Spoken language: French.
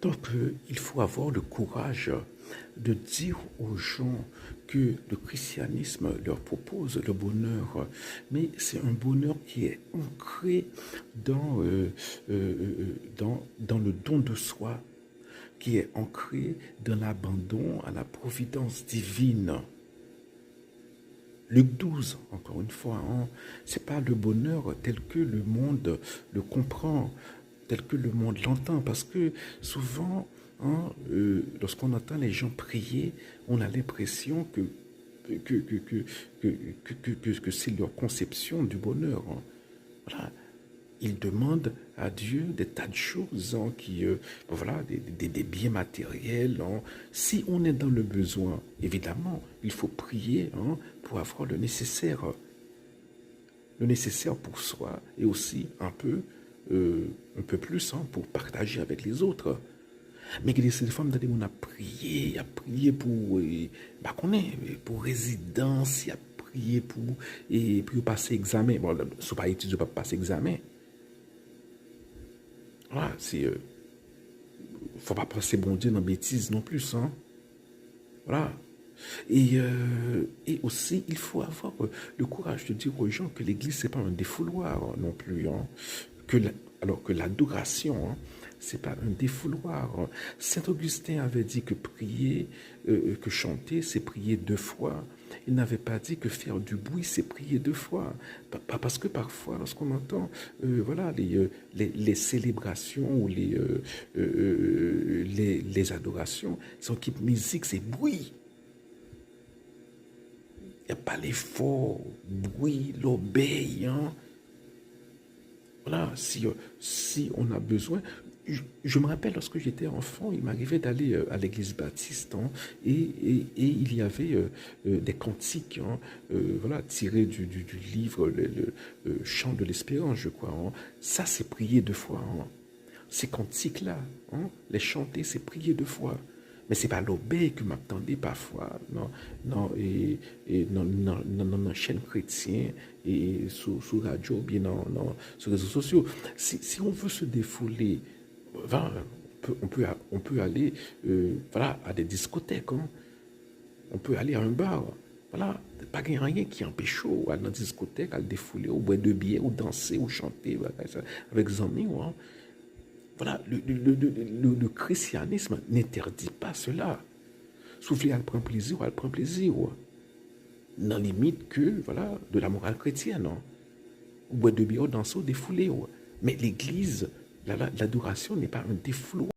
Donc, il faut avoir le courage de dire aux gens que le christianisme leur propose le bonheur, mais c'est un bonheur qui est ancré dans, dans le don de soi, qui est ancré dans l'abandon à la providence divine. Luc 12, encore une fois, hein, c'est pas le bonheur tel que le monde le comprend, tel que le monde l'entend, parce que souvent, hein, lorsqu'on entend les gens prier, on a l'impression que, que, que, que c'est leur conception du bonheur. Hein. Voilà. Ils demandent à Dieu des tas de choses, hein, voilà, des biens matériels. Hein. Si on est dans le besoin, évidemment, il faut prier, hein, pour avoir le nécessaire pour soi et aussi un peu plus, hein, pour partager avec les autres. Mais que ces femmes, on a prié pour, bah, pour résidence, a prié pour passer examen. Bon, si on pas étudier, pas passer examen. Voilà, faut pas penser bon Dieu dans bêtise non plus, hein. Voilà. Et aussi, il faut avoir le courage de dire aux gens que l'Église, c'est pas un défouloir, hein, non plus. Hein. Alors que l'adoration, hein, c'est pas un défouloir. Hein. Saint Augustin avait dit que prier, que chanter, c'est prier 2 fois. Il n'avait pas dit que faire du bruit, c'est prier 2 fois. Parce que parfois, lorsqu'on entend voilà, les célébrations ou les adorations, son équipe musique, c'est bruit. Il n'y a pas l'effort, bruit, l'obéi. Hein. Voilà, si on a besoin. Je me rappelle, lorsque j'étais enfant, il m'arrivait d'aller à l'église baptiste, hein, et il y avait des cantiques, hein, voilà, tirés du livre le Chant de l'Espérance, je crois. Hein. Ça, c'est prier 2 fois. Hein. Ces cantiques-là, hein, les chanter, c'est prier 2 fois. Mais c'est pas l'obéi que m'attendait parfois, non, non, et dans la chaîne chrétienne et sur radio, bien sur les réseaux sociaux. Si on veut se défouler, enfin, on peut aller voilà, à des discothèques, hein. On peut aller à un bar. Voilà, pas rien qui empêche ou aller dans une discothèque, à le défouler, ou boire de bière, ou danser, ou chanter avec des amis. Hein. Voilà, le christianisme n'interdit pas cela. Souffler, elle prend plaisir, elle prend plaisir. Dans limite que, voilà, de la morale chrétienne. Hein. Ou boire de bière, danser, ou défouler. Mais l'église, l'adoration n'est pas un défouloir.